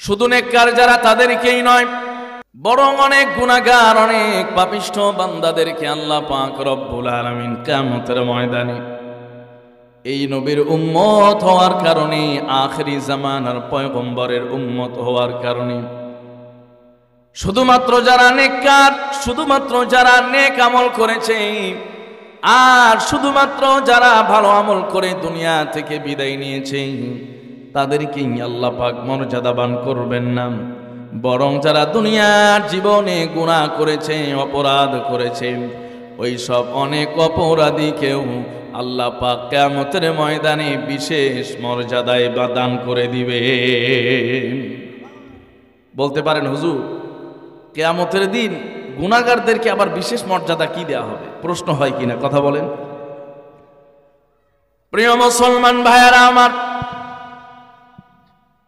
শুধু নেককার যারা তাদেরকেই নয়, বরং অনেক গুনাহগার, অনেক পাপিষ্ঠ বান্দাদেরকে আল্লাহ পাক রব্বুল আলামিন কিয়ামতের ময়দানে এই নবীর উম্মত হওয়ার কারণে, আখিরি জামানার পয়গম্বরের উম্মত হওয়ার কারণে, শুধুমাত্র যারা নেককার, শুধুমাত্র যারা নেক আমল করেছে, আর শুধুমাত্র যারা ভালো আমল করে দুনিয়া থেকে বিদায় নিয়েছে, তাদেরকে আল্লাহ পাক মর্যাদাবান করবেন না, বরং যারা দুনিয়ার জীবনে গুনাহ করেছে, অপরাধ করেছে, ওই সব অনেক অপরাধীকেও আল্লাহ পাক কিয়ামতের ময়দানে বিশেষ মর্যাদায় দান করে দিবে। বলতে পারেন হুজুর, কিয়ামতের দিন গুনাহগারদেরকে আবার বিশেষ মর্যাদা কি দেয়া হবে? প্রশ্ন হয় কিনা, কথা বলেন। প্রিয় মুসলমান ভাইয়েরা আমার,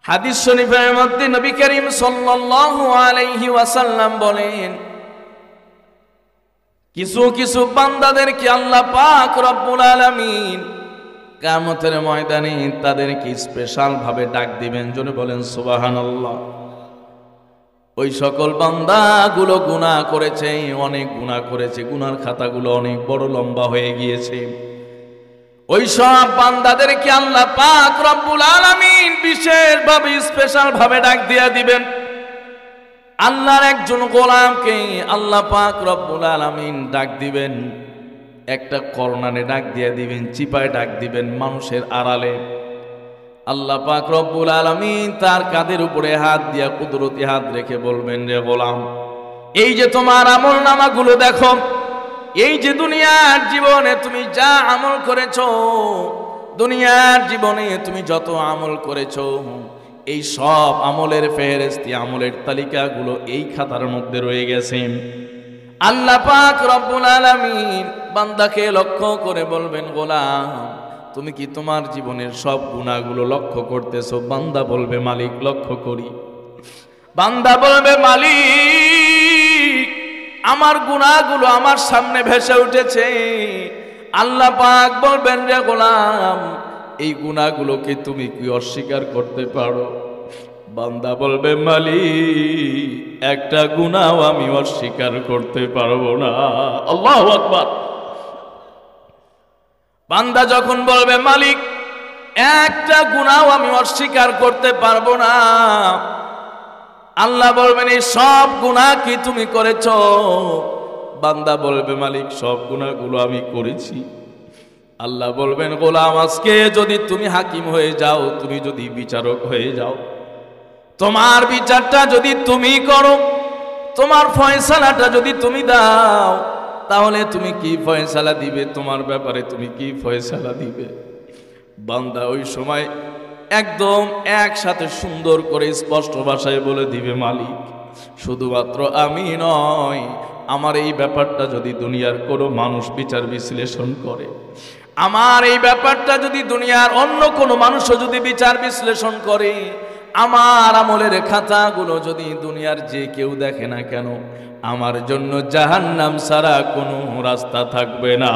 হাদিস শরীফের মধ্যে নবী করিম সাল্লাল্লাহু আলাইহি ওয়াসাল্লাম বলেন, কিছু কিছু বান্দাদেরকে আল্লাহ পাক রব্বুল আলামিন কিয়ামতের ময়দানে তাদেরকে স্পেশাল ভাবে ডাক দিবেন। জোরে বলেন সুবহানাল্লাহ। ওই সকল বান্দাগুলো গুনাহ করেছে, অনেক গুনাহ করেছে, গুনার খাতাগুলো অনেক বড় লম্বা হয়ে গিয়েছে। ওই সব বান্দাদেরকে আল্লাহ পাক রব্বুল আলামিন বিশেষভাবে স্পেশাল ভাবে ডাক দিয়া দিবেন। আল্লাহর একজন গোলামকে আল্লাহ পাক রব্বুল আলামিন ডাক দিবেন, একটা কর্নারে ডাক দিয়া দিবেন, চিপায় ডাক দিবেন, মানুষের আড়ালে। আল্লাহ পাক রব্বুল আলামিন তার কাঁধের উপরে হাত দিয়া কুদরতি হাত রেখে বলবেন, রে গোলাম, এই যে তোমার আমল নামাগুলো দেখো, এই যে দুনিয়ার জীবনে তুমি যা আমল করেছো, দুনিয়ার জীবনে তুমি যত আমল করেছো, এই সব আমলের ফেরেশতা, আমলের তালিকাগুলো এই খাতার মধ্যে রয়ে গেছে। আল্লাহ পাক রব্বুল আলামিন বান্দাকে লক্ষ্য করে বলবেন, গোলাম, তুমি কি তোমার জীবনের সব গুনাহগুলো লক্ষ্য করতেছো? বান্দা বলবে, মালিক, লক্ষ্য করি। বান্দা বলবে, মালিক, আমার গুনাহগুলো আমার সামনে ভেসে উঠেছে। আল্লাহ পাক বলবেন, রে গোলাম, এই গুনাহগুলোকে তুমি কি অস্বীকার করতে পারো? বান্দা বলবে, মালিক, একটা গুনাহ আমি অস্বীকার করতে পারবো না। আল্লাহু আকবার। বান্দা যখন বলবে, মালিক, একটা গুনাহ আমি অস্বীকার করতে পারবো না, আল্লাহ বলবেন, এই সব গুনাহ কি তুমি করেছো? বান্দা বলবে, মালিক, সব গুনাহগুলো আমি করেছি। আল্লাহ বলবেন, গোলাম, আজকে যদি তুমি হাকিম হয়ে যাও, তুমি যদি বিচারক হয়ে যাও, তোমার বিচারটা যদি তুমি করো, তোমার ফয়সালাটা যদি তুমি দাও, তাহলে তুমি কি ফয়সালা দিবে? তোমার ব্যাপারে তুমি কি ফয়সালা দিবে? বান্দা ওই সময় একদম একসাথে সুন্দর করে স্পষ্ট ভাষায় বলে দিবে, মালিক, শুধুমাত্র আমি নয়, আমার এই ব্যাপারটা যদি দুনিয়ার কোনো মানুষ বিচার বিশ্লেষণ করে, আমার এই ব্যাপারটা যদি দুনিয়ার অন্য কোনো মানুষও যদি বিচার বিশ্লেষণ করে, আমার আমলের খাতাগুলো যদি দুনিয়ার যে কেউ দেখে না কেন, আমার জন্য জাহান্নাম ছাড়া কোনো রাস্তা থাকবে না।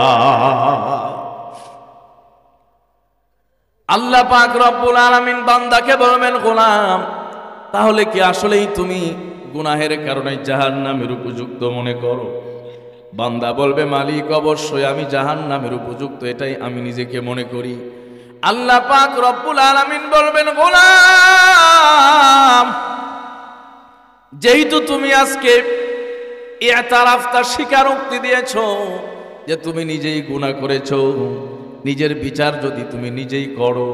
আল্লাহ পাক রব্বুল আলামিন বান্দাকে বলবেন, গোলাম, তাহলে কি আসলেই তুমি গুনাহের কারণে জাহান্নামের উপযুক্ত মনে করো? বান্দা বলবে, মালিক, অবশ্যই আমি জাহান্নামের উপযুক্ত, এটাই আমি নিজেকে মনে করি। আল্লাহ পাক রব্বুল আলামিন বলবেন, গোলাম, যেহেতু তুমি আজকে ইতারাফটা স্বীকারোক্তি দিয়েছো যে তুমি নিজেই গুনাহ করেছো, নিজের বিচার যদি তুমি নিজেই করো,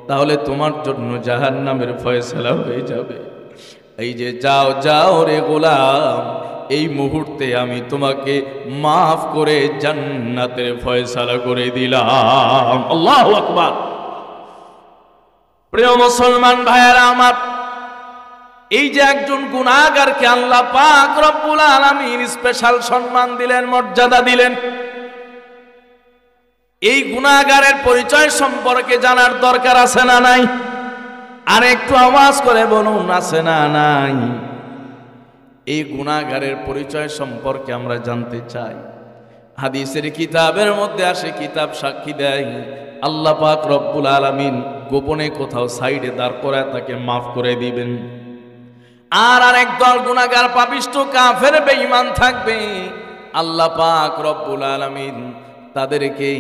তাহলে তোমার জন্য জাহান্নামের ফয়সালা হয়ে যাবে। এই যে যাও যাও রে গোলাম, এই মুহূর্তে আমি তোমাকে মাফ করে জান্নাতের ফয়সালা করে দিলাম। আল্লাহু আকবার। প্রিয় মুসলমান ভাইয়েরা আমার, এই যে একজন গুনাহগারকে আল্লাহ পাক রব্বুল আলামিন স্পেশাল সম্মান দিলেন, মর্যাদা দিলেন, এই গুনাহগারের পরিচয় সম্পর্কে জানার দরকার আছে না নাই? আর একটু আওয়াজ করে বলুন, আছে না নাই? এই গুনাহগারের পরিচয় সম্পর্কে আমরা জানতে চাই। হাদিসের কিতাবের মধ্যে আসে, কিতাব সাক্ষী দেয়, আল্লাহ পাক রব্বুল আলামিন গোপনে কোথাও সাইডে দাঁড় করায় তাকে মাফ করে দিবেন। আর আরেক দল গুনাহগার পাপিষ্ঠ কাফের বেঈমান থাকবে। আল্লাহ পাক রব্বুল আলামিন তাদেরকে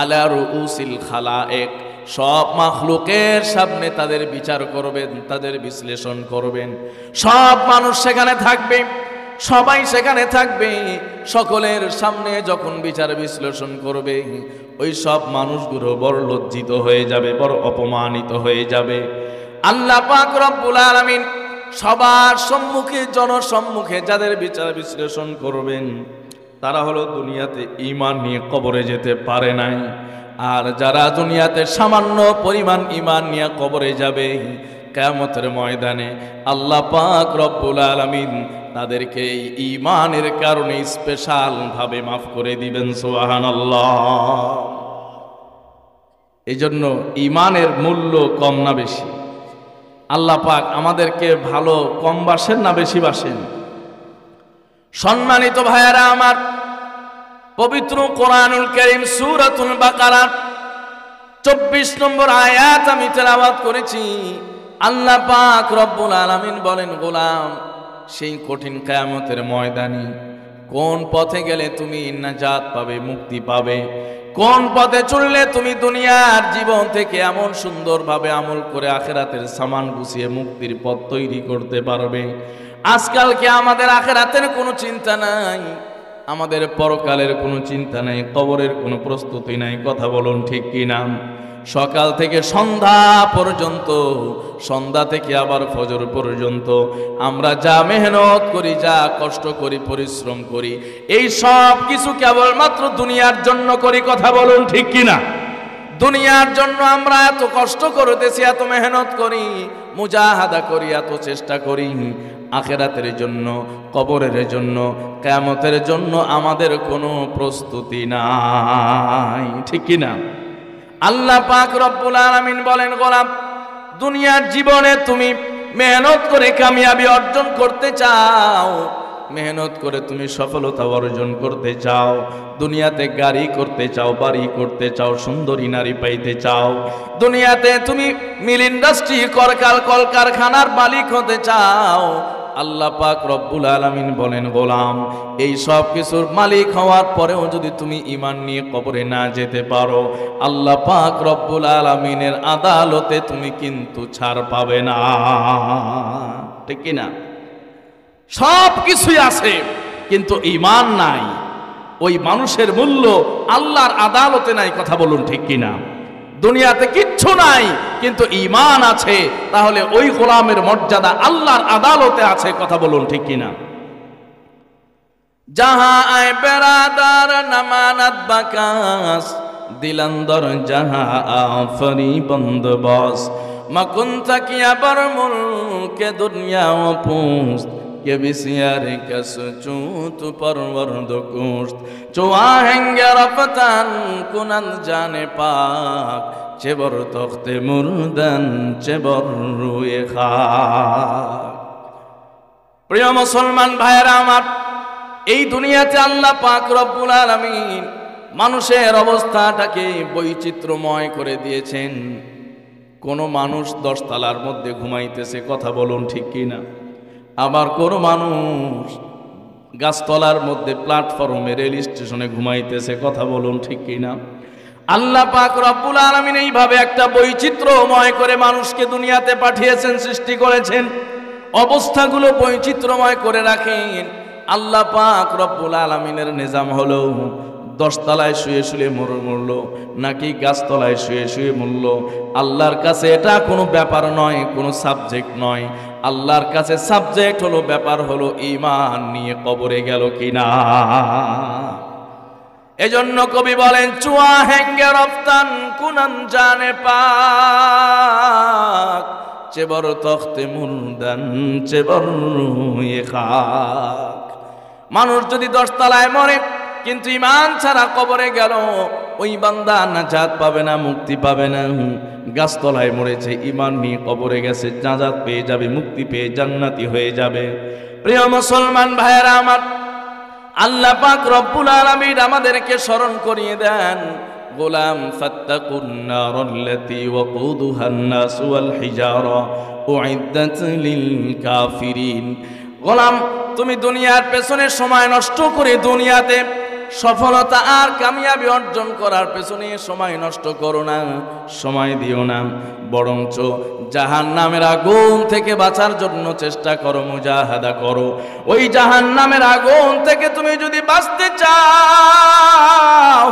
আলা রুউসিল খালায়েক, সব মাখলুকের সামনে তাদের বিচার করবেন, তাদের বিশ্লেষণ করবেন। সব মানুষ সেখানে থাকবে, সবাই সেখানে থাকবে। সকলের সামনে যখন বিচার বিশ্লেষণ করবে, ওই সব মানুষগুলো বড় লজ্জিত হয়ে যাবে, বড় অপমানিত হয়ে যাবে। আল্লাহ পাক রব্বুল আলামিন সবার সম্মুখে, জনসম্মুখে যাদের বিচার বিশ্লেষণ করবেন, তারা হলো দুনিয়াতে ঈমান নিয়ে কবরে যেতে পারে নাই। আর যারা দুনিয়াতে সামান্য পরিমাণ ঈমান নিয়ে কবরে যাবে, কিয়ামতের ময়দানে আল্লাহ পাক রব্বুল আলামিন তাদেরকে এই ঈমানের কারণে স্পেশাল ভাবে মাফ করে দিবেন। সুবহানাল্লাহ। এই জন্য ঈমানের মূল্য কম না বেশি? আল্লাহ পাক আমাদেরকে ভালো কম বাসেন না বেশি বাসেন? সম্মানিত ভাইয়েরা আমার, পবিত্র কোরআনুল কারীম সূরাতুল বাকারার 24 নম্বর আয়াত আমি তেলাওয়াত করেছি। আল্লাহ পাক রব্বুল আলামিন বলেন, গোলাম, সেই কঠিন কিয়ামতের ময়দানে কোন পথে গেলে তুমি নাজাত পাবে, মুক্তি পাবে? কোন পথে চললে তুমি দুনিয়ার জীবন থেকে এমন সুন্দরভাবে আমল করে আখিরাতের সামান গুছিয়ে মুক্তির পথ তৈরি করতে পারবে? আজকাল কি আমাদের আখিরাতের কোনো চিন্তা নাই, আমাদের পরকালের কোনো চিন্তা নাই, কবরের কোনো প্রস্তুতি নাই? কথা বলুন ঠিক কি না? সকাল থেকে সন্ধ্যা পর্যন্ত, সন্ধ্যা থেকে আবার ফজর পর্যন্ত আমরা যা মেহনত করি, যা কষ্ট করি, পরিশ্রম করি, এই সব কিছু কেবলমাত্র দুনিয়ার জন্য করি। কথা বলুন ঠিক কি না? দুনিয়ার জন্য আমরা এত কষ্ট করতেছি, এত মেহনত করি, মুজাহাদা করি, এত চেষ্টা করি। আখিরাতের জন্য, কবরের জন্য, কিয়ামতের জন্য আমাদের কোনো প্রস্তুতি নাই। ঠিক কি না? আল্লাহ পাক রব্বুল আলামিন বলেন, গোলাম, দুনিয়ার জীবনে তুমি মেহনত করে কামিয়াবি অর্জন করতে চাও, মেহনত করে তুমি সফলতা অর্জন করতে চাও, দুনিয়াতে গাড়ি করতে চাও, বাড়ি করতে চাও, সুন্দরী নারী পাইতে চাও, দুনিয়াতে তুমি মিল ইন্ডাস্ট্রি, কলকারখানার মালিক হতে চাও, আল্লাহ পাক রব্বুল আলামিন বলেন, গোলাম, এই সব কিছুর মালিক হওয়ার পরেও যদি তুমি ঈমান নিয়ে কবরে না যেতে পারো, আল্লাহ পাক রব্বুল আলামিনের আদালতে তুমি কিন্তু ছাড় পাবে না। ঠিক কি না? সব কিছুই আছে কিন্তু ঈমান নাই, ওই মানুষের মূল্য আল্লাহর আদালতে নাই। কথা বলুন ঠিক কি না? দুনিয়াতে কিচ্ছু নাই কিন্তু ঈমান আছে, তাহলে ওই গোলামের মর্যাদা আল্লাহর আদালতে আছে। কথা বলুন ঠিক কি না? যাহা আয় বেরাদার নামানাত বাকাস, দিলান্দর যাহা আফরি বন্দবস, মাকুন তাকিয়া বর মুলকে দুনিয়া ও পুস্ত, কে বিসিয়ারে কস চুত পরবর্দ কুস্ত, চোয়াহেঙ্গে রফতান কুনন্দ জানে পাক, চেবর তখতে মুরদান চেবর রুয়ে খাক। প্রিয় মুসলমান ভাইয়েরা আমার, এই দুনিয়াতে আল্লাহ পাক রব্বুল আলামিন মানুষের অবস্থাটাকে বৈচিত্র্যময় করে দিয়েছেন। কোন মানুষ 10 তলার মধ্যে ঘুমাইতেছে। কথা বলুন ঠিক কি না? আবার কোন মানুষ গাছতলার মধ্যে, প্ল্যাটফর্মে, রেল স্টেশনে ঘুমাইতেছে। কথা বলুন ঠিক কি না? আল্লাহ পাক রব্বুল আলামিন এইভাবে একটা বৈচিত্র্যময় করে মানুষকে দুনিয়াতে পাঠিয়েছেন, সৃষ্টি করেছেন, অবস্থাগুলো বৈচিত্র্যময় করে রাখেন। আল্লাহ পাক রব্বুল আলামিনের নিজাম হলো 10 তলায় শুয়ে শুয়ে মরল নাকি গাছতলায় শুয়ে শুয়ে মরল, আল্লাহর কাছে এটা কোনো ব্যাপার নয়, কোনো সাবজেক্ট নয়। আল্লাহর কাছে সাবজেক্ট হলো, ব্যাপার হলো ঈমান নিয়ে কবরে গেল কিনা। এজন্য কবি বলেন, চুয়া হেঙ্গে রফতান কুনন জানে পাক, চেবর তখতে মুরদান চেবর রুয়ে খাক। মানুষ যদি 10 তলায় মরে কিন্তু ঈমান ছাড়া কবরে গেল, ওই বান্দা নাজাত পাবে না, মুক্তি পাবে না। গাছতলায় মরেছে, ঈমান নিয়ে কবরে গেছে, নাজাত পেয়ে যাবে, মুক্তি পেয়ে জান্নাতি হয়ে যাবে। প্রিয় মুসলমান ভাইয়েরা আমার, আল্লাহ পাক রব্বুল আলামিন আমাদেরকে স্মরণ করিয়ে দেন, গোলাম ফাত্তাকুন নারাল্লাতী ওয়াকুদুহান নাস ওয়াল হিজারা উইদ্দাত লিল কাফিরিন। গোলাম, তুমি দুনিয়ার পেছনে সময় নষ্ট করে দুনিয়াতে সফলতা আর কামিয়াবি অর্জন করার পেছনে সময় নষ্ট করো না, সময় দিও না, বরঞ্চ জাহান্নামের আগুন থেকে বাঁচার জন্য চেষ্টা করো, মুজাহাদা করো। ওই জাহান্নামের আগুন থেকে তুমি যদি বাঁচতে চাও,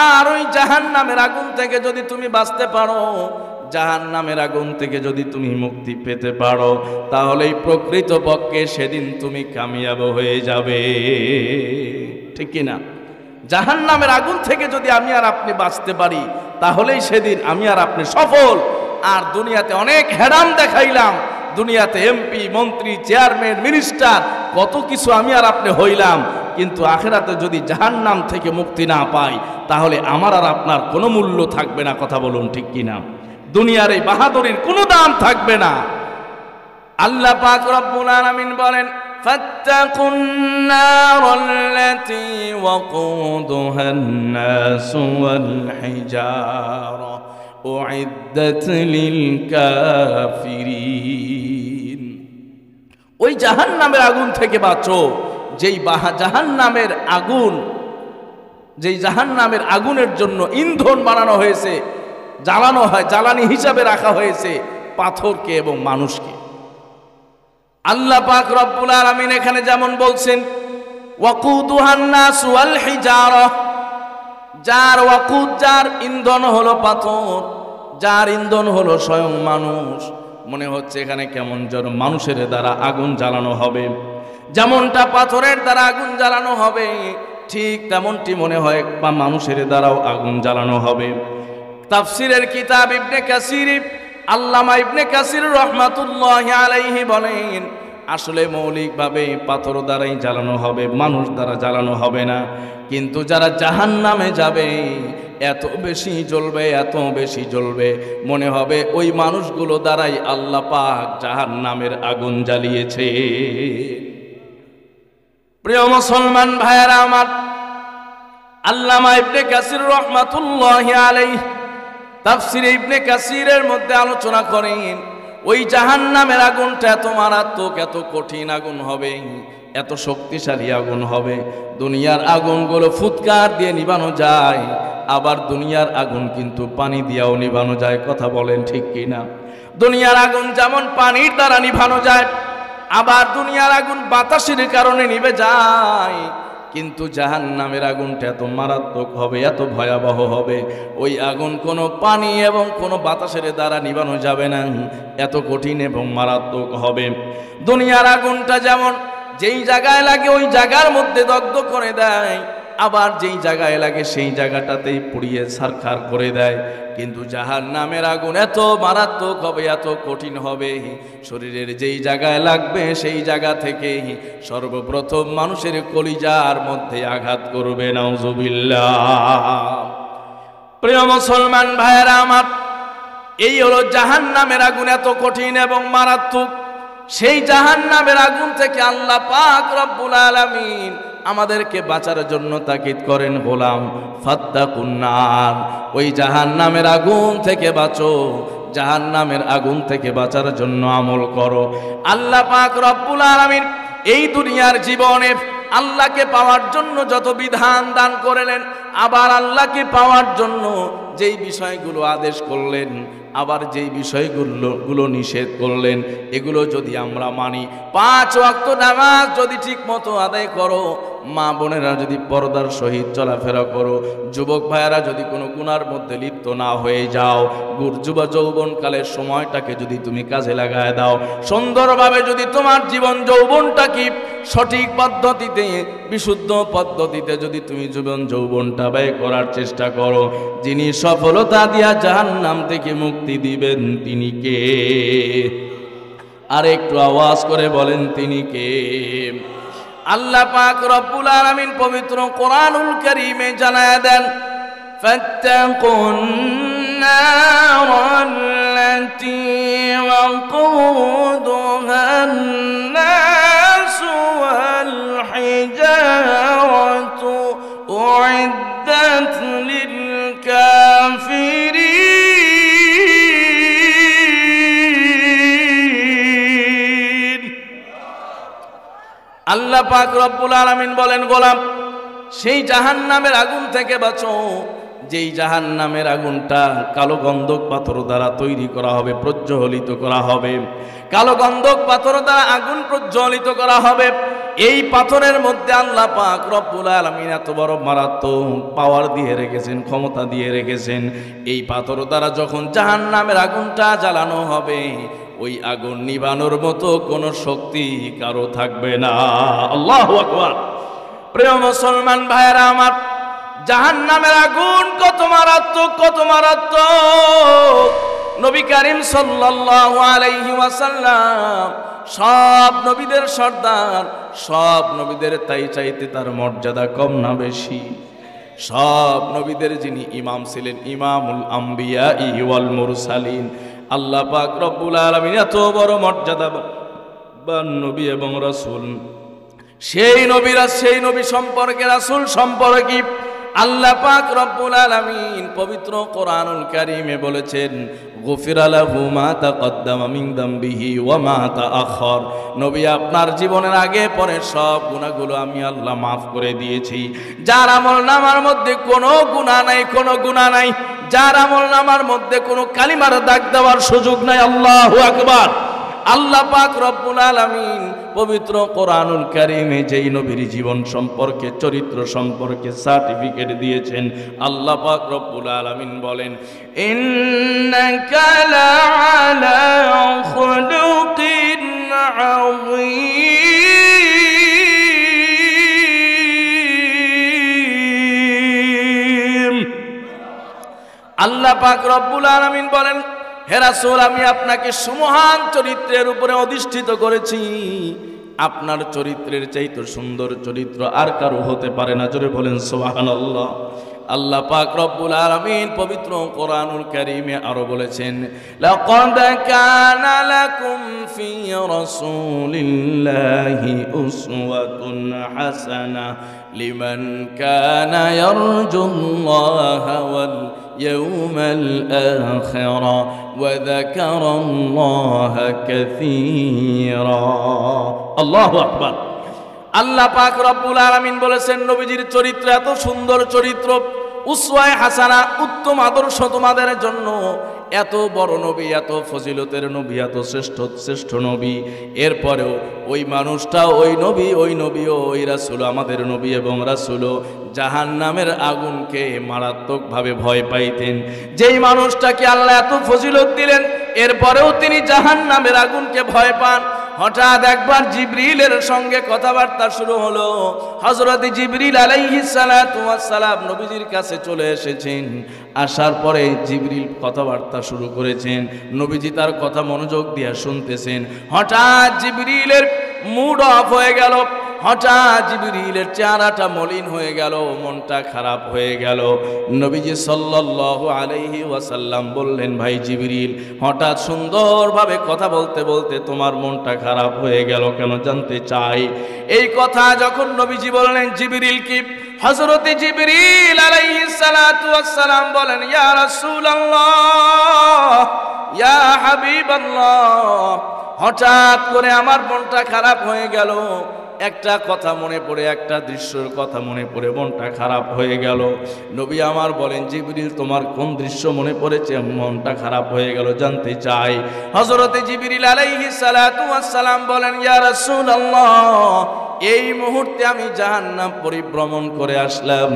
আর ওই জাহান্নামের আগুন থেকে যদি তুমি বাঁচতে পারো, জাহান্নামের আগুন থেকে যদি তুমি মুক্তি পেতে পারো, তাহলেই প্রকৃতপক্ষে সেদিন তুমি কামিয়াব হয়ে যাবে, ঠিক কি না? জাহান্নামের আগুন থেকে যদি আমি আর আপনি বাঁচতে পারি, তাহলেই সেদিন আমি আর আপনি সফল। আর দুনিয়াতে অনেক হেরাম দেখাইলাম, দুনিয়াতে এমপি, মন্ত্রী, চেয়ারম্যান, মিনিস্টার, কত কিছু আমি আর আপনি হইলাম, কিন্তু আখেরাতে যদি জাহান্নাম থেকে মুক্তি না পাই, তাহলে আমার আর আপনার কোনো মূল্য থাকবে না। কথা বলুন, ঠিক কি না? দুনিয়ার এই বাহাদুরির কোনো দাম থাকবে না। আল্লাহ পাক রব্বুল আলামিন বলেন, ফাত্তাকুন নারাল্লাতী ওয়াকুদুহান নাস ওয়াল হিজারা উইদ্দাত লিল কাফিরিন। ওই জাহান্নামের আগুন থেকে বাঁচো, যেই জাহান্নামের আগুন, যেই জাহান্নামের আগুনের জন্য ইন্ধন বানানো হয়েছে, জ্বালানো হয়, জ্বালানি হিসাবে রাখা হয়েছে পাথরকে এবং মানুষকে। আল্লাহ পাক রব্বুল আলামিন এখানে যেমন বলছেন, ওয়াকুদুহান নাস ওয়াল হিজারা, যার ওয়াকুদ, যার ইন্ধন হলো পাথর, যার ইন্ধন হলো স্বয়ং মানুষ। মনে হচ্ছে এখানে কেমন যেন মানুষের দ্বারা আগুন জ্বালানো হবে, যেমনটা পাথরের দ্বারা আগুন জ্বালানো হবে, ঠিক তেমনটি মনে হয় বা মানুষের দ্বারাও আগুন জ্বালানো হবে। তাফসীরের কিতাব ইবনে কাসির, আল্লামা ইবনে কাসির রহমাতুল্লাহি আলাইহি বলেন, আসলে মৌলিকভাবে পাথর দ্বারাই জ্বালানো হবে, মানুষ দ্বারা জ্বালানো হবে না। কিন্তু যারা জাহান্নামে যাবে, এত বেশি জ্বলবে, এত বেশি জ্বলবে, মনে হবে ওই মানুষগুলো দ্বারাই আল্লাহ পাক জাহান্নামের আগুন জ্বালিয়েছে। প্রিয় মুসলমান ভাইয়েরা আমার, আল্লামা ইবনে কাসির রহমাতুল্লাহি আলাইহি তাফসীরে ইবনে কাসিরের মধ্যে আলোচনা করেন, ওই জাহান্নামের আগুনটা এত মারাত্মক, এত কঠিন আগুন হবে, এত শক্তিশালী আগুন হবে। দুনিয়ার আগুনগুলো ফুৎকার দিয়ে নিভানো যায়, আবার দুনিয়ার আগুন কিন্তু পানি দিয়েও নিভানো যায়। কথা বলেন, ঠিক কি না? দুনিয়ার আগুন যেমন পানির দ্বারা নিভানো যায়, আবার দুনিয়ার আগুন বাতাসের কারণে নিভে যায়। কিন্তু জাহান্নামের আগুনটা এত মারাত্মক হবে, এত ভয়াবহ হবে, ওই আগুন কোনো পানি এবং কোনো বাতাসের দ্বারা নিভানো যাবে না, এত কঠিন এবং মারাত্মক হবে। দুনিয়ার আগুনটা যেমন যেই জায়গায় লাগে ওই জায়গার মধ্যে দগ্ধ করে দেয়, আবার যেই জায়গায় লাগে সেই জায়গাটাতেই পুড়িয়ে ছারখার করে দেয়। কিন্তু জাহান্নামের আগুন এত মারাত্মক হবে, এত কঠিন হবে, শরীরের যেই জায়গায় লাগবে সেই জায়গা থেকে সর্বপ্রথম মানুষের কলিজার মধ্যে আঘাত করবে। নাউজুবিল্লাহ। প্রিয় মুসলমান ভাইয়েরা আমার, এই হলো জাহান্নামের আগুন, এত কঠিন এবং মারাত্মক। সেই জাহান্নামের আগুন থেকে আল্লাহ পাক রব্বুল আলামিন আমাদেরকে বাঁচার জন্য তাকিদ করেন, গোলাম ফাত্তাকুন নার, ওই জাহান্নামের আগুন থেকে বাঁচো, জাহান্নামের আগুন থেকে বাঁচার জন্য আমল করো। আল্লাহ পাক রব্বুল আলামিন এই দুনিয়ার জীবনে আল্লাহকে পাওয়ার জন্য যত বিধান দান করলেন, আবার আল্লাহকে পাওয়ার জন্য যেই বিষয়গুলো আদেশ করলেন, আবার যেই বিষয়গুলো নিষেধ করলেন, এগুলো যদি আমরা মানি, 5 ওয়াক্ত নামাজ যদি ঠিক মতো আদায় করো, মা বোনেরা যদি পর্দার সহিত চলাফেরা করো, যুবক ভাইয়েরা যদি কোনো গুনার মধ্যে লিপ্ত না হয়ে যাও, যৌবনকালের সময়টাকে যদি তুমি কাজে লাগায় দাও, সুন্দরভাবে যদি তোমার জীবন যৌবনটাকে সঠিক পদ্ধতিতে, বিশুদ্ধ পদ্ধতিতে যদি তুমি যৌবনটা ব্যয় করার চেষ্টা করো, যিনি সফলতা দিয়া জাহান্নাম থেকে মুক্তি দিবেন তিনি কে? আর একটু আওয়াজ করে বলেন, তিনি কে? আল্লাহ পাক রব্বুল আলামিন পবিত্র কোরআনুল কারীমে জানায়া দেন, ফাত্তাকুন নারাল্লাতী ওয়াকুদুহান নাস ওয়াল হিজারাতু উইদ্দাত লিল আল্লাহ পাক রব্বুল আলামিন বলেন, গোলাম সেই জাহান্নামের আগুন থেকে বাঁচো, যেই জাহান্নামের আগুনটা কালো গন্ধক পাথর দ্বারা তৈরি করা হবে, প্রজ্বলিত করা হবে। কালো গন্ধক পাথর দ্বারা আগুন প্রজ্বলিত করা হবে। এই পাথরের মধ্যে আল্লাহ পাক রব্বুল আলামিন এত বড় মারাত্মক পাওয়ার দিয়ে রেখেছেন, ক্ষমতা দিয়ে রেখেছেন। এই পাথর দ্বারা যখন জাহান্নামের আগুনটা জ্বালানো হবে, ওই আগুন নিভানোর মতো কোনো শক্তি কারো থাকবে না। আল্লাহু আকবার। প্রিয় মুসলমান ভাইয়েরা আমার, জাহান্নামের আগুন কত মারাত্মক, কত মারাত্মক। নবী করিম সাল্লাল্লাহু আলাইহি ওয়াসাল্লাম সব নবীদের সর্দার, সব নবীদের তাই চাইতে তার মর্যাদা কম না বেশি? সব নবীদের যিনি ইমাম ছিলেন, ইমামুল আম্বিয়া ওয়াল মুরসালিন, আল্লাহ পাক রব্বুল আলামিন এত বড় মর্যাদাবান নবী এবং রাসূল। সেই নবীরা, সেই নবী সম্পর্কে, রাসূল সম্পর্কে আল্লাহ পাক রব্বুল আলামিন পবিত্র কোরআনুল কারীমে বলেছেন, গুফিরা লাহু মা তাকদ্দামা মিন যামবিহি ওয়া মা তাআখার। নবী আপনার জীবনের আগে পরে সব গুনাহগুলো আমি আল্লাহ মাফ করে দিয়েছি। যার আমলনামার মধ্যে কোনো গুনাহ নাই, কোনো গুনাহ নাই, যার আমলনামার মধ্যে কোনো কালিমার দাগ দেওয়ার সুযোগ নাই। আল্লাহু আকবার। আল্লাহ পাক রব্বুল আলামিন পবিত্র কোরআনুল কারীমে যেই নবীর জীবন সম্পর্কে, চরিত্র সম্পর্কে সার্টিফিকেট দিয়েছেন, আল্লাহ পাক রব্বুল আলামিন বলেন, ইন্নাকা লাআলা খুলুকিন আযীম। আল্লাহ পাক রব্বুল আলামিন বলেন, হে রাসূল, আমি আপনাকে সুমহান চরিত্রের উপরে অধিষ্ঠিত করেছি। আপনার চরিত্রের চাইতে সুন্দর চরিত্র আর কারো হতে পারে না। জোরে বলেন সুবহানাল্লাহ। আল্লাহ পাক রব্বুল আলামিন পবিত্র কোরআনুল কারীমে আরো বলেছেন, লাকাদ কানা লাকুম ফি রাসূলিল্লাহি উসওয়াতুন হাসানাহ লিমান কানা ইয়ারজুল্লাহা ওয়াল ইয়াউমাল আখিরা ওয়া যাকারাল্লাহা কাসীরা। আল্লাহু আকবার। আল্লাহ পাক রব্বুল আলামিন বলেছেন, নবীজির চরিত্র এত সুন্দর চরিত্র, উসওয়ায়ে হাসানা, উত্তম আদর্শ তোমাদের জন্য। এত বড় নবী, এত ফজিলতের নবী, এত শ্রেষ্ঠ নবী, এরপরেও ওই মানুষটা, ওই নবীও, ওই রাসূল, আমাদের নবী এবং রাসূলও জাহান্নামের আগুনকে মারাত্মকভাবে ভয় পাইতেন। যেই মানুষটাকে আল্লাহ এত ফজিলত দিলেন, এরপরেও তিনি জাহান্নামের আগুনকে ভয় পান। হঠাৎ একবার জিবরিলের সঙ্গে কথাবার্তা শুরু হলো। হযরত জিবরিল আলাইহিস সালাতু ওয়াস সালাম নবীজির কাছে চলে এসেছেন। আসার পরে জিবরিল কথাবার্তা শুরু করেছেন। নবীজি তার কথা মনোযোগ দিয়ে শুনতেছেন। হঠাৎ জিবরিলের মুড অফ হয়ে গেল। হঠাৎ জিবরিলের চেহারাটা মলিন হয়ে গেল, মনটা খারাপ হয়ে গেল। নবীজি সাল্লাল্লাহু আলাইহি ওয়াসাল্লাম বললেন, ভাই জিবরিল, হঠাৎ সুন্দরভাবে কথা বলতে বলতে তোমার মনটা খারাপ হয়ে গেল কেন, জানতে চাই। এই কথা যখন নবীজি বললেন, জিবরিল কি? হযরত জিবরিল আলাইহিস সালাতু ওয়াস সালাম বলেন, ইয়া রাসূলুল্লাহ, ইয়া হাবিবাল্লাহ, হঠাৎ করে আমার মনটা খারাপ হয়ে গেল। একটা কথা মনে পড়ে, একটা দৃশ্যের কথা মনে পড়ে মনটা খারাপ হয়ে গেল। নবী আমার বলেন, জিবরিল, তোমার কোন দৃশ্য মনে পড়েছে মনটা খারাপ হয়ে গেল, জানতে চাই। হযরত জিবরিল আলাইহিস সালাতু ওয়াস সালাম বলেন, ইয়া রাসূলুল্লাহ, এই মুহূর্তে আমি জাহান্নাম পরিভ্রমণ করে আসলাম,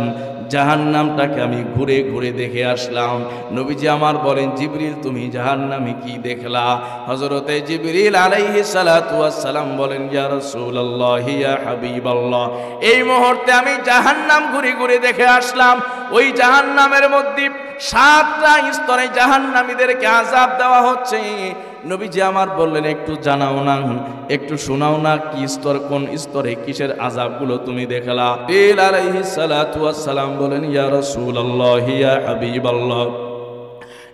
জাহান্নামটাকে আমি ঘুরে ঘুরে দেখে আসলাম। নবীজি আমার বলেন, জিবরিল, তুমি জাহান্নামে কি দেখলা? হযরতে জিবরিল আলাইহিস সালাতু ওয়াস সালাম বলেন, ইয়া রাসূলুল্লাহ, ইয়া হাবিবাল্লাহ, এই মুহূর্তে আমি জাহান্নাম ঘুরে ঘুরে দেখে আসলাম। ওই জাহান্নামের মধ্যে 7টা স্তরে জাহান্নামীদেরকে আযাব দেওয়া হচ্ছে। নবীজি আমার বললেন, একটু জানাও না, একটু শোনাও না, কি স্তর, কোন স্তরে কিসের আযাবগুলো তুমি দেখলা? জিবরিল আলাইহিস সালাতু ওয়াস সালাম বলেন, ইয়া রাসূলুল্লাহ, ইয়া হাবিবাল্লাহ,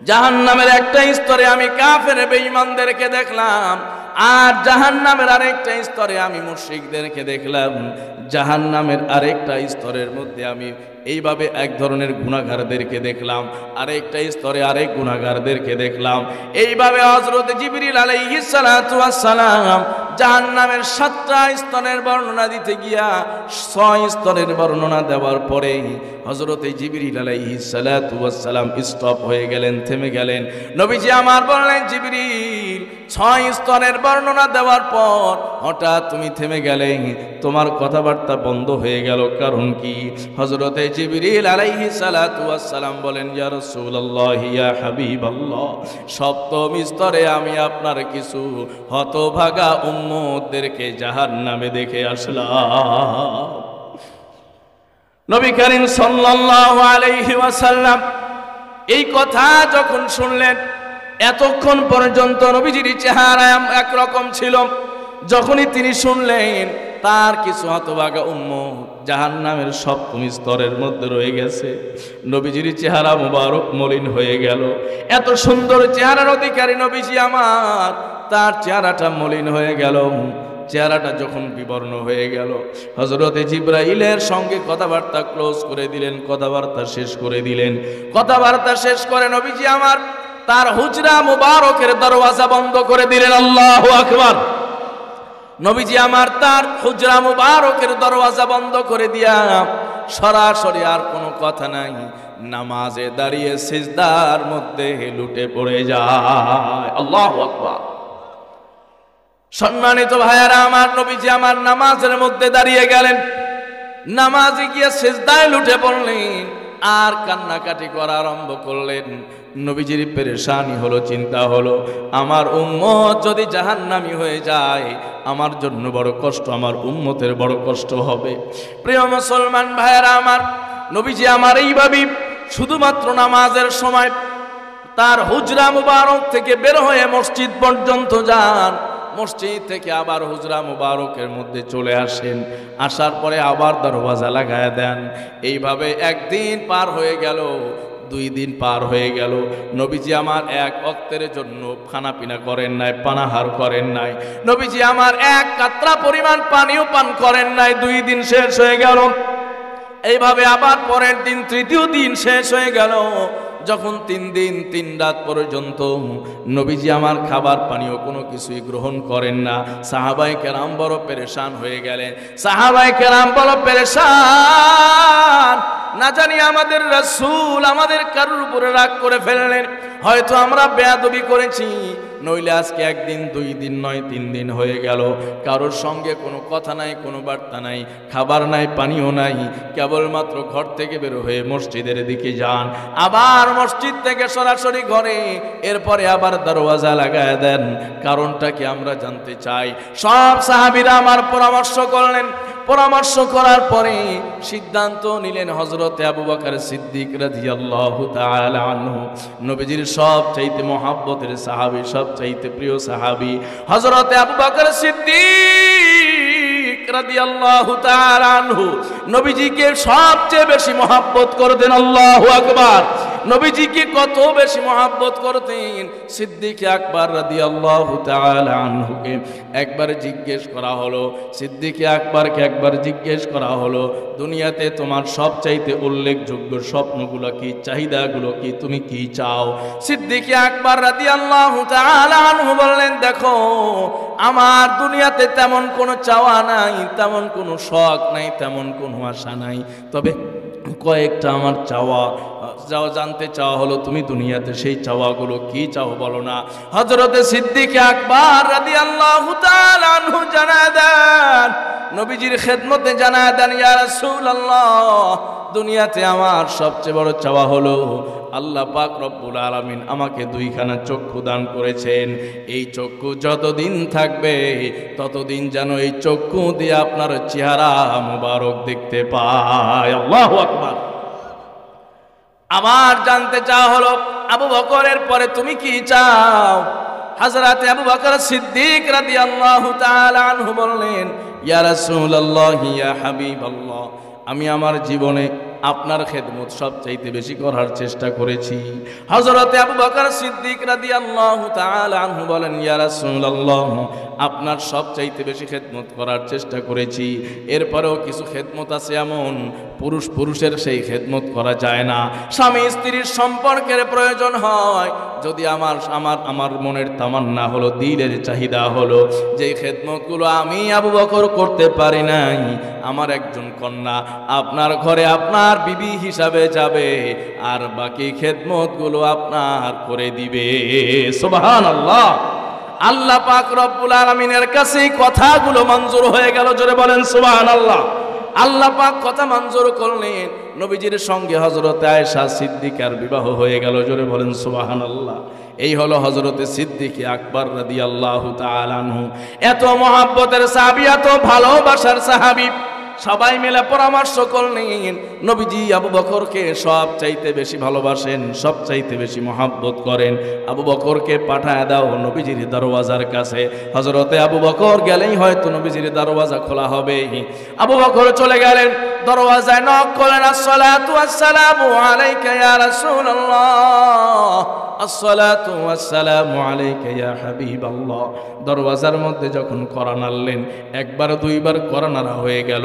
জাহান্নামের একটা স্তরে আমি কাফের বেঈমানদেরকে দেখলাম, আর জাহান্নামের আরেকটা স্তরে আমি মুশরিকদেরকে দেখলাম। জাহান্নামের আরেকটা স্তরের মধ্যে আমি এইভাবে এক ধরনের গুনাহগারদেরকে দেখলাম, আরেকটা স্তরে আরেক গুনাহগারদেরকে দেখলাম। এইভাবে হযরত জিবরিল আলাইহিস সালাতু ওয়াস সালাম জাহান্নামের 7টা স্তরের বর্ণনা দিতে গিয়া 6 স্তরের বর্ণনা দেওয়ার পরে হযরতে জিবরিল আলাইহিস সালাতু ওয়াস সালাম স্টপ হয়ে গেলেন, থেমে গেলেন। নবীজি আমার বললেন, জিবরিল 6 স্তরের বর্ণনা দেওয়ার পর হঠাৎ তুমি থেমে গেলে, তোমার কথাবার্তা বন্ধ হয়ে গেল, কারণ কি? হযরতে জিবরিল আলাইহিস সালাতু ওয়াস সালাম বলেন, ইয়া রাসূলুল্লাহ, ইয়া হাবিবাল্লাহ, 7ম স্তরে আমি আপনার কিছু হতভাগা উম্মতদেরকে জাহান্নামে দেখে আসলাম। নবী করিম সাল্লাল্লাহু আলাইহি ওয়াসাল্লাম এই কথা যখন শুনলেন, এতক্ষণ পর্যন্ত নবীজির চেহারা একরকম ছিল, যখনই তিনি শুনলেন তার কিছু হতভাগা উম্মত জাহান্নামের 7ম স্তরের মধ্যে রয়ে গেছে, নবীজির চেহারা মুবারক মলিন হয়ে গেল। এত সুন্দর চেহারার অধিকারী নবীজি আমার, তার চেহারাটা মলিন হয়ে গেল। চেহারাটা যখন বিবর্ণ হয়ে গেল, হযরতে জিবরাইলের সঙ্গে কথাবার্তা ক্লোজ করে দিলেন, কথাবার্তা শেষ করে দিলেন। কথাবার্তা শেষ করে নবীজি আমার তার হুজরা মুবারকের দরওয়াজা বন্ধ করে দিলেন। আল্লাহু আকবার। নবীজি আমার তার হুজরা মুবারকের দরওয়াজা বন্ধ করে দিয়া সরাসরি আর কোনো কথা নাই, নামাজে দাঁড়িয়ে সিজদার মধ্যে লুটে পড়ে যায়। আল্লাহু আকবার। সম্মানিত ভাইয়ারা আমার, নবীজি আমার নামাজের মধ্যে দাঁড়িয়ে গেলেন, নামাজে গিয়ে সিজদায় লুটে পড়লেন আর কান্নাকাটি করা আরম্ভ করলেন। নবীজির পেরেশানি হলো, চিন্তা হলো, আমার উম্মত যদি জাহান্নামী হয়ে যায় আমার জন্য বড় কষ্ট, আমার উম্মতের বড় কষ্ট হবে। প্রিয় মুসলমান ভাইয়েরা আমার, নবীজি আমার এইভাবেই শুধুমাত্র নামাজের সময় তার হুজরা মুবারক থেকে বের হয়ে মসজিদ পর্যন্ত যান, মসজিদ থেকে আবার হুজরা মুবারকের মধ্যে চলে আসেন, আসার পরে আবার দরওয়াজা লাগায় দেন। এইভাবে একদিন পার হয়ে গেল, 2 দিন পার হয়ে গেল, নবীজি আমার এক ওয়াক্তের জন্য খানাপিনা করেন নাই, পানাহার করেন নাই, নবীজি আমার এক কাতরা পরিমাণ পানিও পান করেন নাই। 2 দিন শেষ হয়ে গেল। এইভাবে আবার পরের দিন, 3য় দিন শেষ হয়ে গেল। যখন 3 দিন 3 রাত পর্যন্ত নবীজি আমার খাবার পানীয় কোনো কিছুই গ্রহণ করেন না, সাহাবায়ে কেরাম বড় পেরেশান হয়ে গেলেন। সাহাবায়ে কেরাম বড় পেরেশান, না জানি আমাদের রাসূল আমাদের কারোর উপরে রাগ করে ফেললেন, হয়তো আমরা বেয়াদবি করেছি, নইলে আজকে 1 দিন 2 দিন নয় 3 দিন হয়ে গেল, কারোর সঙ্গে কোনো কথা নাই, কোনো বার্তা নাই, খাবার নাই, পানিও নাই, কেবলমাত্র ঘর থেকে বের হয়ে মসজিদের দিকে যান, আবার মসজিদ থেকে সরাসরি ঘরে, এরপরে আবার দরওয়াজা লাগায় দেন। কারণটা কি আমরা জানতে চাই। সব সাহাবীরা আমার পরামর্শ করলেন, পরামর্শ করার পরে সিদ্ধান্ত নিলেন হযরতে আবু বকর সিদ্দিক রাদিয়াল্লাহু তাআলা আনহু, নবীজির সবচাইতে মহব্বতের সাহাবী, সবচাইতে প্রিয় সাহাবী হযরতে আবু বকর সিদ্দিক রাদিয়াল্লাহু তাআলা আনহু নবীজিকে সবচেয়ে বেশি মহব্বত করতেন। আল্লাহু আকবার। নবীজিকে কত বেশি মহব্বত করতেন। সিদ্দিক আকবর রাদিয়াল্লাহু তাআলা আনহুকে একবার জিজ্ঞেস করা হলো, সিদ্দিক আকবরকে একবার জিজ্ঞেস করা হলো, দুনিয়াতে তোমার সবচাইতে উল্লেখযোগ্য স্বপ্নগুলো কি, চাহিদাগুলো কি, তুমি কি চাও? সিদ্দিক আকবর রাদিয়াল্লাহু তাআলা আনহু বললেন, দেখো আমার দুনিয়াতে তেমন কোনো চাওয়া নাই, তেমন কোনো শখ নাই, তেমন কোনো আশা নাই, তবে কয়েকটা আমার চাওয়া জানতে চাওয়া হলো, তুমি দুনিয়াতে সেই চাওয়াগুলো কি চাও বলো না। হযরতে সিদ্দিক আকবর রাদিয়াল্লাহু তাআলা আনহু জানায় দেন, নবীজির খেদমতে জানায় দেন, ইয়া রাসূলুল্লাহ, দুনিয়াতে আমার সবচেয়ে বড় চাওয়া হলো আল্লাহ পাক রব্বুল আলামিন আমাকে 2খানা চক্ষু দান করেছেন, এই চক্ষু যতদিন থাকবে ততদিন যেন এই চক্ষু দিয়ে আপনার চেহারা মুবারক দেখতে পাই। আল্লাহু আকবার। আবার জানতে চাওয়া হলো, আবু বকরের পরে তুমি কি চাও? হযরতে আবু বকর সিদ্দিক রাদিয়াল্লাহু তাআলা আনহু বললেন, ইয়া রাসূলুল্লাহ, ইয়া হাবিবাল্লাহ, আমি আমার জীবনে আপনার খেদমত সবচাইতে বেশি করার চেষ্টা করেছি। হযরতে আবু বকর সিদ্দিক রাদিয়াল্লাহু তাআলা আনহু বলেন, ইয়া রাসূলুল্লাহ, আপনার সবচাইতে বেশি খেদমত করার চেষ্টা করেছি, এরপরেও কিছু খেদমত আছে এমন পুরুষের সেই খেদমত করা যায় না। স্বামী স্ত্রীর সম্পর্কের প্রয়োজন হয়, যদি আমার মনের তামান্না হলো, দিলের চাহিদা হলো যে খেদমতগুলো আমি আবু বকর করতে পারি নাই, আমার একজন কন্যা আপনার ঘরে আপনার বিবি হিসাবে যাবে আর বাকি খেদমতগুলো আপনার করে দিবে। সুবহানাল্লাহ। আল্লাহ পাক রব্বুল আলামিনের কাছে কথাগুলো মঞ্জুর হয়ে গেল। জোরে বলেন সুবহানাল্লাহ। আল্লাহ পাক কথা মঞ্জুর করলেন, নবীজির সঙ্গে হযরত আয়েশা সিদ্দিকার বিবাহ হয়ে গেল। জোরে বলেন সুবহানাল্লাহ। এই হলো হযরতে সিদ্দিক আকবর রাদিয়াল্লাহু তাআলা আনহু। এত মহব্বতের সাহাবী, এত ভালোবাসার সাহাবী। সবাই মিলে পরামর্শ করলেন, নবীজি আবু বকরকে সব চাইতে বেশি ভালোবাসেন, সব চাইতে বেশি মহব্বত করেন, আবু বকরকে পাঠায় দাও নবীজির দরওয়াজার কাছে। হযরতে আবু বকর গেলেই হয়তো নবীজির দরওয়াজা খোলা হবে। আবু বকর চলে গেলেন, দরওয়াজায় নক করলেন, আসসালাতু ওয়াসসালামু আলাইকা ইয়া রাসূলুল্লাহ, আসসালাতু ওয়াসসালামু আলাইকা ইয়া হাবিবাল্লাহ। দরওয়াজার মধ্যে যখন কড়া নাড়লেন, একবার দুইবার কড়া নাড়া হয়ে গেল,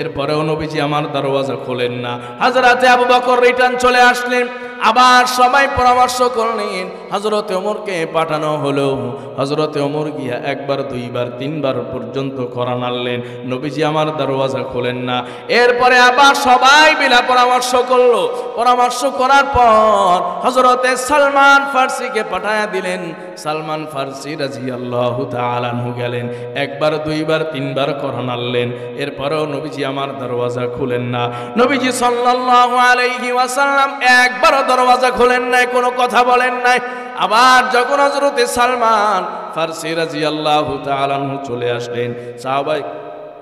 এরপরেও নবীজি আমার দরওয়াজা খোলেন না। হযরতে আবু বকর রিটার্ন চলে আসলেন। আবার সবাই পরামর্শ করলেন, হযরতে ওমরকে পাঠানো হলো। হযরতে ওমর গিয়া একবার দুইবার তিনবার পর্যন্ত কড়া নাড়লেন, নবীজি আমার দরওয়াজা খোলেন না। এরপরে আবার সবাই মিলে পরামর্শ করলো। পরামর্শ করার পর হযরতে সালমান ফারসিকে পাঠায়া দিলেন। সালমান ফারসি রাদিয়াল্লাহু তাআলা আনহু গেলেন, একবার দুইবার তিনবার কড়া নাড়লেন, এরপরেও নবীজি আমার দরওয়াজা খুলেন না। নবীজি সাল্লাল্লাহু আলাইহি ওয়াসাল্লাম একবার দরওয়াজা খোলেন নাই, কোনো কথা বলেন নাই। আবার যখন হযরতে সালমান ফারসি রাদিয়াল্লাহু তাআলা আনহু চলে আসলেন, সাহাবায়ে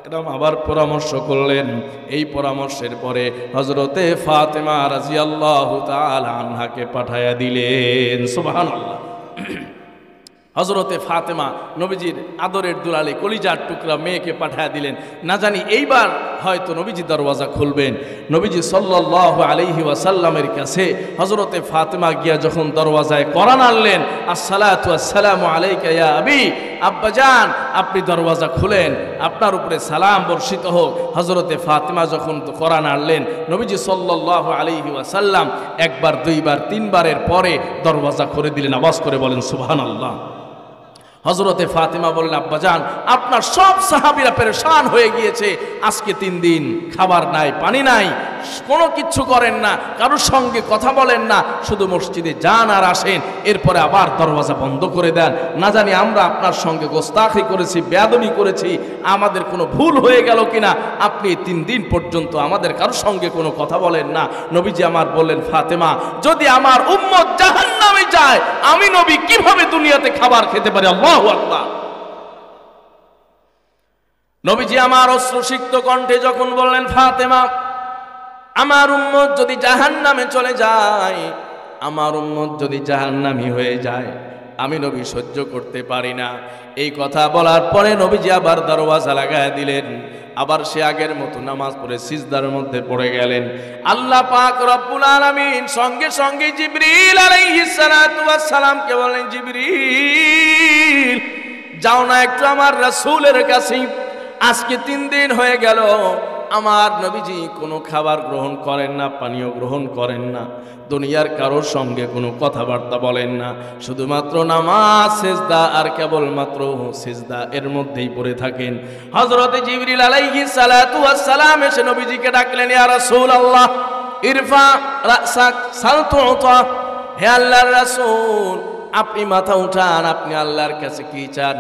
কেরাম আবার পরামর্শ করলেন। এই পরামর্শের পরে হযরতে ফাতেমা রাদিয়াল্লাহু তাআলা আনহাকে পাঠায়া দিলেন। সুবহানাল্লাহ। হযরতে ফাতেমা নবীজির আদরের দুলালি, কলিজার টুকরা মেয়েকে পাঠায়া দিলেন। না জানি এইবার হয়তো নবীজি দরওয়াজা খুলবেন। নবীজি সাল্লাল্লাহু আলাইহি ওয়াসাল্লামের কাছে হযরতে ফাতেমা গিয়া যখন দরওয়াজায় কড়া নাড়লেন, আসসালাতু ওয়াসসালামু আলাইকা ইয়া আবি, আব্বাজান আপনি দরওয়াজা খুলেন, আপনার উপরে সালাম বর্ষিত হোক। হযরতে ফাতেমা যখন কড়া নাড়লেন, নবীজি সাল্লাল্লাহু আলাইহি ওয়াসাল্লাম একবার দুইবার তিনবারের পরে দরওয়াজা করে দিলেন। আওয়াজ করে বলেন সুবহানাল্লাহ। হযরতে ফাতেমা বললেন, আব্বাজান আপনার সব সাহাবীরা পেরেশান হয়ে গিয়েছে, আজকে 3 দিন খাবার নাই, পানি নাই, কোনো কিচ্ছু করেন না, কারোর সঙ্গে কথা বলেন না, শুধু মসজিদে যান আর আসেন, এরপরে আবার দরওয়াজা বন্ধ করে দেন। না জানি আমরা আপনার সঙ্গে গোস্তাখি করেছি, বেয়াদবি করেছি, আমাদের কোনো ভুল হয়ে গেল কিনা, আপনি 3 দিন পর্যন্ত আমাদের কারোর সঙ্গে কোনো কথা বলেন না। নবীজি আমার বললেন, ফাতেমা যদি আমার উম্মত জাহান্নামে যায়, আমি নবী কিভাবে দুনিয়াতে খাবার খেতে পারি? আল্লাহু আকবার। নবীজি আমার অশ্রুসিক্ত কণ্ঠে যখন বললেন, ফাতেমা আমার উম্মত যদি জাহান্নামে চলে যায়, আমার উম্মত যদি জাহান্নামী হয়ে যায়, আমি নবী সহ্য করতে পারি না। এই কথা বলার পরে নবীজি আবার দরওয়াজা লাগায় দিলেন। আবার সে আগের মতো নামাজ পড়ে সিজদার মধ্যে পড়ে গেলেন। আল্লাহ পাক রব্বুল আলামিন সঙ্গে সঙ্গে জিবরিল আলাইহিস সালাতু ওয়াস সালামকে বলেন, জিবরিল যাও না একটু আমার রাসূলের কাছে, আজকে 3 দিন হয়ে গেল আমার নবীজি কোনো খাবার গ্রহণ করেন না, পানীয় গ্রহণ করেন না, দুনিয়ার কারোর সঙ্গে কোনো কথাবার্তা বলেন না, শুধুমাত্র নামাজ সিজদা আর কেবলমাত্র সিজদা এর মধ্যেই পড়ে থাকেন। হযরতে জিবরিল আলাইহিস সালাতু ওয়াস সালাম এসে নবীজিকে ডাকলেন, ইয়া রাসূলুল্লাহ ইরফা রাসাক সাল তুতা, হে আল্লাহর রাসূল আপনি মাথা উঠান, আপনি আল্লাহর কাছে কি চান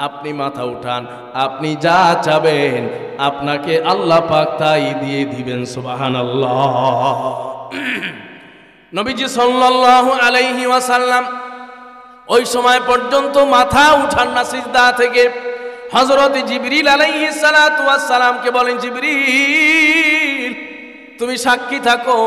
আপনি মাথা উঠান, আপনি যা চাবেন আপনাকে আল্লাহ পাক তাই দিয়ে দিবেন। সুবহানাল্লাহ। নবীজি সাল্লাল্লাহু আলাইহি ওয়াসাল্লাম ওই সময় পর্যন্ত মাথা উঠান না সিজদা থেকে। হযরত জিবরিল আলাইহিস সালাতু ওয়াস সালামকে বলেন, জিবরিল তুমি সাক্ষী থাকো,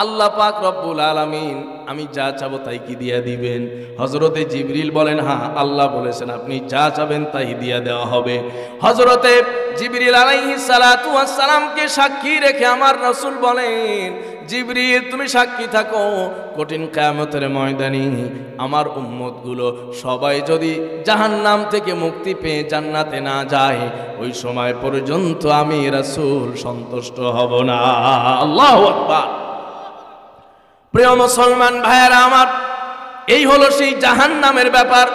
আল্লাহ পাক রব্বুল আলামিন আমি যা চাবো তাই কি দিয়া দিবেন? হযরতে জিবরিল বলেন, হ্যাঁ আল্লাহ বলেছেন আপনি যা চাবেন তাই দিয়া দেওয়া হবে। হযরতে জিবরিল আলাইহিস সালাতু ওয়াস সালামকে সাক্ষী রেখে আমার রাসূল বলেন, জিবরিল তুমি সাক্ষী থাকো, কঠিন কিয়ামতের ময়দানে আমার উম্মতগুলো সবাই যদি জাহান্নাম থেকে মুক্তি পেয়ে জান্নাতে না যায়, ওই সময় পর্যন্ত আমি রাসূল সন্তুষ্ট হব না। আল্লাহু আকবার। প্রিয় মুসলমান ভাইয়েরা আমার, এই হলো সেই জাহান্নামের ব্যাপার।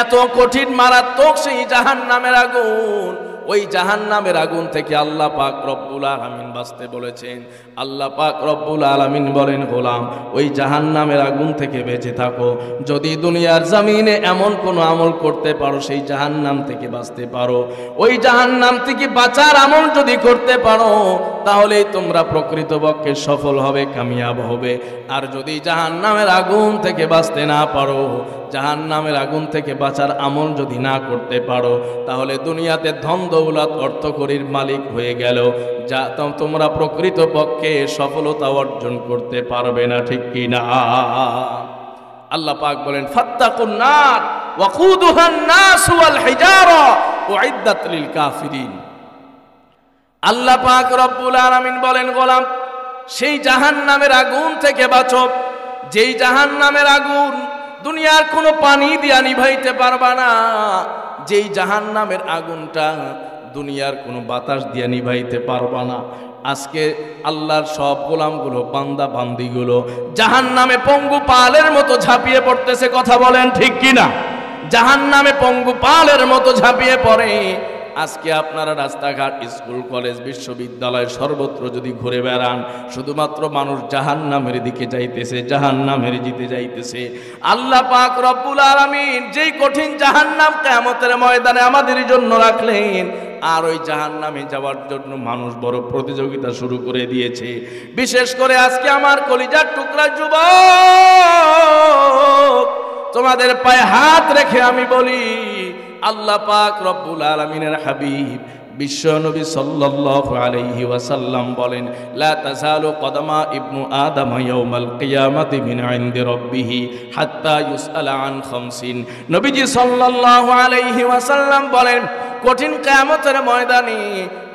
এত কঠিন মারাত্মক সেই জাহান্নামের আগুন। ওই জাহান্নামের আগুন থেকে আল্লাহ পাক রব্বুল আলামিন বাঁচতে বলেছেন। আল্লাহ পাক রব্বুল আলামিন বলেন, গোলাম ওই জাহান্নামের আগুন থেকে বেঁচে থাকো। যদি দুনিয়ার জমিনে এমন কোনো আমল করতে পারো, সেই জাহান্নাম থেকে বাঁচতে পারো, ওই জাহান্নাম থেকে বাঁচার আমল যদি করতে পারো, তাহলেই তোমরা প্রকৃতপক্ষে সফল হবে, কামিয়াব হবে। আর যদি জাহান্নামের আগুন থেকে বাঁচতে না পারো, জাহান্নামের আগুন থেকে বাঁচার আমল যদি না করতে পারো, তাহলে দুনিয়াতে ধন দৌলত অর্থকরীর মালিক হয়ে গেল, যা তোমরা প্রকৃতপক্ষে সফলতা অর্জন করতে পারবে না, ঠিক কি না? আল্লাহ পাক বলেন, ফাত্তাকুন নার ওয়াকুদুহান নাস ওয়াল হিজারা উইদ্দাত লিল কাফিরিন। আল্লাহ পাক রব্বুল আলামিন বলেন, গোলাম সেই জাহান্নামের আগুন থেকে বাঁচো, যেই জাহান্নামের আগুন দুনিয়ার কোনো পানি দিয়া নিভাইতে পারবা না, যেই জাহান্নামের আগুনটা দুনিয়ার কোনো বাতাস দিয়া নিভাইতে পারবা না। আজকে আল্লাহর সব গোলামগুলো, বান্দা বান্দিগুলো জাহান্নামে পঙ্গু পালের মতো ঝাঁপিয়ে পড়তেছে, কথা বলেন ঠিক কিনা? জাহান্নামে পঙ্গু পালের মতো ঝাঁপিয়ে পড়ে। আজকে আপনারা রাস্তাঘাট, স্কুল, কলেজ, বিশ্ববিদ্যালয় সর্বত্র যদি ঘুরে বেড়ান, শুধুমাত্র মানুষ জাহান্নামের দিকে যাইতেছে, জাহান্নামের দিকে যাইতেছে। আল্লাহ পাক রব্বুল আলামিন যেই কঠিন জাহান্নাম কিয়ামতের ময়দানে আমাদের জন্য রাখলেন, আর ওই জাহান্নামে যাওয়ার জন্য মানুষ বড় প্রতিযোগিতা শুরু করে দিয়েছে। বিশেষ করে আজকে আমার কলিজার টুকরা যুবক, তোমাদের পায়ে হাত রেখে আমি বলি, আল্লাহ পাক রব্বুল আলামিনের হাবিব বিশ্ব নবী সাল্লাল্লাহু আলাইহি ওয়াসাল্লাম বলেন, লা তাযালু কদমা ইবনু আদম ইয়াউমাল কিয়ামাতি মিন ইনদি রাব্বিহি হাত্তা ইউসআলা আন খামসিন। নবীজি সাল্লাল্লাহু আলাইহি ওয়াসাল্লাম বলেন, কঠিন কিয়ামতের ময়দানে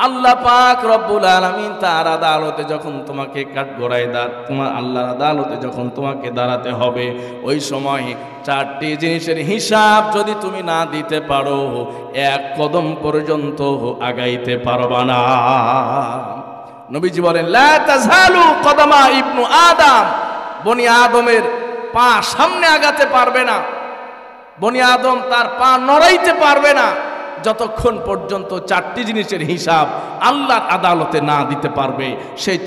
আল্লাহ পাক রব্বুল আলামিন তার আদালতে যখন তোমাকে কাঠগড়ায় তোমার আল্লাহর আদালতে যখন তোমাকে দাঁড়াতে হবে, ওই সময় চারটি জিনিসের হিসাব যদি তুমি না দিতে পারো, এক কদম পর্যন্ত আগাইতে পারবা না। নবীজি বলেন, লা তাযালু কদমা ইবনু আদম, বনি আদমের পা সামনে আগাতে পারবে না, বনি আদম তার পা নড়াইতে পারবে না, যতক্ষণ পর্যন্ত চারটি জিনিসের হিসাব আল্লাহর আদালতে না দিতে পারবে। সেই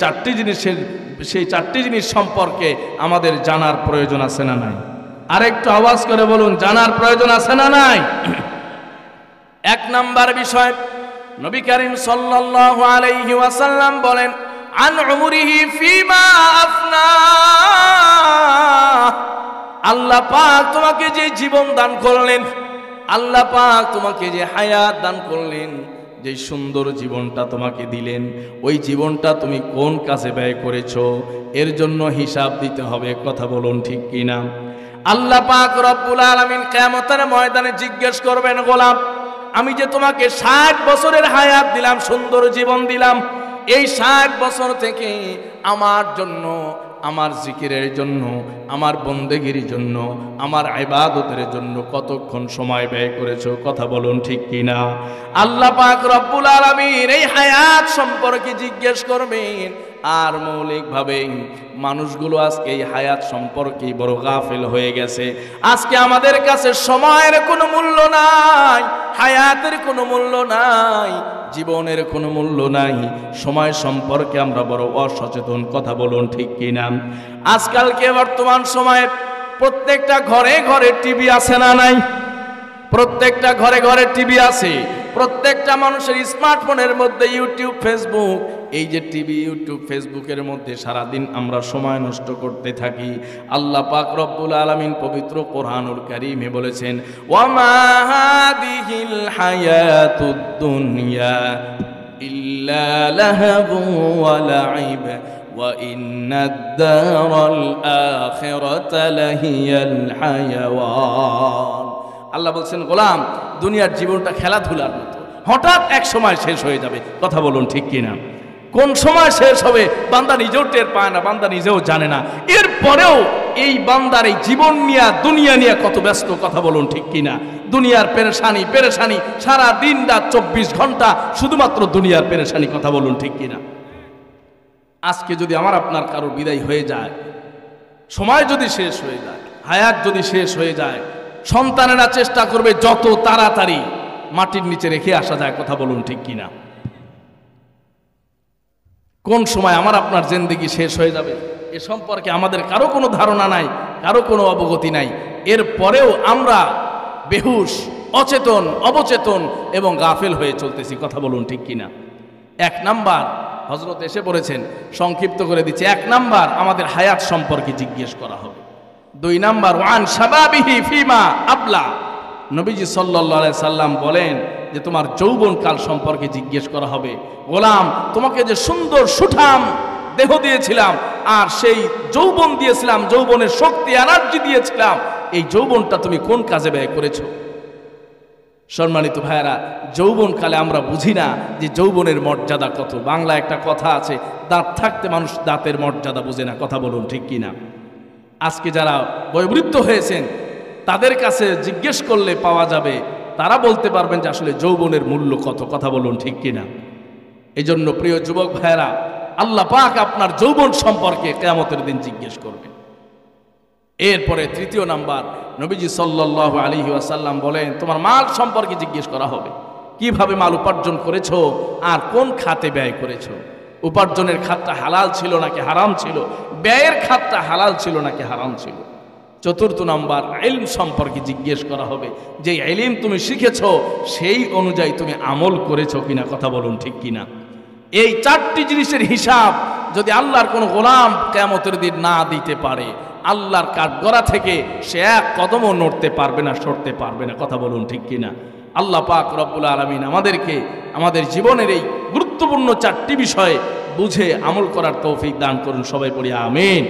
চারটি জিনিস সম্পর্কে আমাদের জানার প্রয়োজন আছে না নাই? আরেকটু আওয়াজ করে বলুন, জানার প্রয়োজন আছে না নাই? এক নাম্বার বিষয়, নবী করিম সাল্লাল্লাহু আলাইহি ওয়াসাল্লাম বলেন, আন উমরিহি ফিমা আফনা। আল্লাহ পাক তোমাকে যে জীবন দান করলেন, আল্লাহ পাক তোমাকে যে হায়াত দান করলেন, যে সুন্দর জীবনটা তোমাকে দিলেন, ওই জীবনটা তুমি কোন কাজে ব্যয় করেছো, এর জন্য হিসাব দিতে হবে, কথা বলুন ঠিক কিনা? আল্লাহ পাক রব্বুল আলামিন কিয়ামতের ময়দানে জিজ্ঞেস করবেন, গোলাম আমি যে তোমাকে 60 বছরের হায়াত দিলাম, সুন্দর জীবন দিলাম, এই 60 বছর থেকে আমার জন্য, আমার জিকিরের জন্য, আমার বন্দেগীর জন্য, আমার ইবাদতের জন্য কতক্ষণ সময় ব্যয় করেছো, কথা বলুন ঠিক কিনা? আল্লাহ পাক রব্বুল আলামিন এই হায়াত সম্পর্কে জিজ্ঞেস করবেন। আর মৌলিকভাবে মানুষগুলো আজকে এই হায়াত সম্পর্কে বড় গাফিল হয়ে গেছে। আজকে আমাদের কাছে সময়ের কোনো মূল্য নাই, হায়াতের কোনো মূল্য নাই, জীবনের কোনো মূল্য নাই। সময় সম্পর্কে আমরা বড় অসচেতন, কথা বলুন ঠিক কিনা? আজকালকে বর্তমান সময়ে প্রত্যেকটা ঘরে ঘরে টিভি আছে না নাই? প্রত্যেকটা ঘরে ঘরে টিভি আছে। প্রত্যেকটা মানুষের স্মার্টফোনের মধ্যে ইউটিউব, ফেসবুক, এই যে টিভি, ইউটিউব, ফেসবুকের মধ্যে সারাদিন আমরা সময় নষ্ট করতে থাকি। আল্লাহ পাক রব্বুল আলামিন পবিত্র কোরআনুল কারীমে বলেছেন, ওয়ামা হাদিহিল হায়াতুদ দুনিয়া ইল্লা লাহবু ওয়া লাইব ওয়া ইন্নাদ দারাল আখিরাতা লাহিয়াল হায়াওয়ান। আল্লাহ বলছেন, গোলাম দুনিয়ার জীবনটা খেলাধুলার মতো, হঠাৎ এক সময় শেষ হয়ে যাবে, কথা বলুন ঠিক কিনা? কোন সময় শেষ হবে বান্দা নিজেও টের পায় না, বান্দা নিজেও জানে না। এরপরেও এই বান্দার এই জীবন নিয়ে, দুনিয়া নিয়ে কত ব্যস্ত, কথা বলুন ঠিক কিনা? দুনিয়ার পেরেশানি, সারা দিন রাত 24 ঘন্টা শুধুমাত্র দুনিয়ার পেরেশানি, কথা বলুন ঠিক কিনা? আজকে যদি আমার আপনার কারো বিদায় হয়ে যায়, সময় যদি শেষ হয়ে যায়, হায়াত যদি শেষ হয়ে যায়, সন্তানেরা চেষ্টা করবে যত তাড়াতাড়ি মাটির নিচে রেখে আসা যায়। কথা বলুন ঠিক কিনা? কোন সময় আমার আপনার জিন্দেগি শেষ হয়ে যাবে এ সম্পর্কে আমাদের কারো কোনো ধারণা নাই, কারো কোনো অবগতি নাই। এরপরেও আমরা বেহুশ, অচেতন, অবচেতন এবং গাফেল হয়ে চলতেছি। কথা বলুন ঠিক কিনা? এক নাম্বার, হযরত এসে পড়েছেন, সংক্ষিপ্ত করে দিচ্ছে। এক নাম্বার, আমাদের হায়াত সম্পর্কে জিজ্ঞেস করা হবে। দুই নাম্বার, ওয়ান শাবাবিহি ফিমা আবলা। নবীজি সাল্লাল্লাহু আলাইহি সাল্লাম বলেন যে তোমার যৌবনকাল সম্পর্কে জিজ্ঞেস করা হবে। গোলাম, তোমাকে যে সুন্দর সুঠাম দেহ দিয়েছিলাম আর সেই যৌবন দিয়েছিলাম, যৌবনের শক্তি এনার্জি দিয়েছিলাম, এই যৌবনটা তুমি কোন কাজে ব্যয় করেছো? সম্মানিত ভাইয়েরা, যৌবনকালে আমরা বুঝি না যে যৌবনের মর্যাদা কত। বাংলা একটা কথা আছে, দাঁত থাকতে মানুষ দাঁতের মর্যাদা বোঝে না। কথা বলুন ঠিক কিনা? আজকে যারা বয়োবৃদ্ধ হয়েছেন তাদের কাছে জিজ্ঞেস করলে পাওয়া যাবে, তারা বলতে পারবেন যে আসলে যৌবনের মূল্য কত। কথা বলুন ঠিক কিনা? এই জন্য প্রিয় যুবক ভাইয়েরা, আল্লাহ পাক আপনার যৌবন সম্পর্কে কিয়ামতের দিন জিজ্ঞেস করবে। এরপরে তৃতীয় নাম্বার, নবীজি সাল্লাল্লাহু আলাইহি ওয়াসাল্লাম বলেন তোমার মাল সম্পর্কে জিজ্ঞেস করা হবে। কিভাবে মাল উপার্জন করেছো আর কোন খাতে ব্যয় করেছো? উপার্জনের খাতটা হালাল ছিল নাকি হারাম ছিল? ব্যয়ের খাতটা হালাল ছিল নাকি হারাম ছিল? চতুর্থ নাম্বার, ইলম সম্পর্কে জিজ্ঞেস করা হবে, যে ইলম তুমি শিখেছো সেই অনুযায়ী তুমি আমল করেছো কিনা। কথা বলুন ঠিক কিনা? এই চারটি জিনিসের হিসাব যদি আল্লাহর কোনো গোলাম কিয়ামতের দিন না দিতে পারে, আল্লাহর কাঠগড়া থেকে সে এক কদমও নড়তে পারবে না, সরতে পারবে না। কথা বলুন ঠিক কিনা? আল্লাহ পাক রব্বুল আলামিন আমাদেরকে আমাদের জীবনের এই গুরুত্বপূর্ণ চারটি বিষয়ে বুঝে আমল করার তৌফিক দান করুন। সবাই পড়ি আমিন।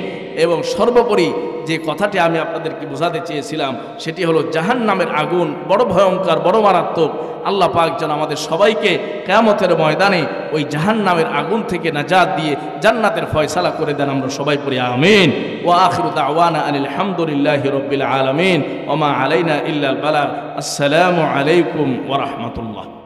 এবং সর্বোপরি যে কথাটি আমি আপনাদেরকে বোঝাতে চেয়েছিলাম সেটি হলো জাহান্নামের আগুন বড় ভয়ঙ্কর, বড় মারাত্মক। আল্লাহ পাক যেন আমাদের সবাইকে কিয়ামতের ময়দানে ওই জাহান্নামের আগুন থেকে নাজাত দিয়ে জান্নাতের ফয়সালা করে দেন। আমরা সবাই পড়ি আমিন। ওয়া আখিরু দাওয়ানা আনিল হামদুলিল্লাহি রাব্বিল আলামিন ওয়া মা আলাইনা ইল্লাল বালাগ। আসসালামু আলাইকুম ওয়া রাহমাতুল্লাহ।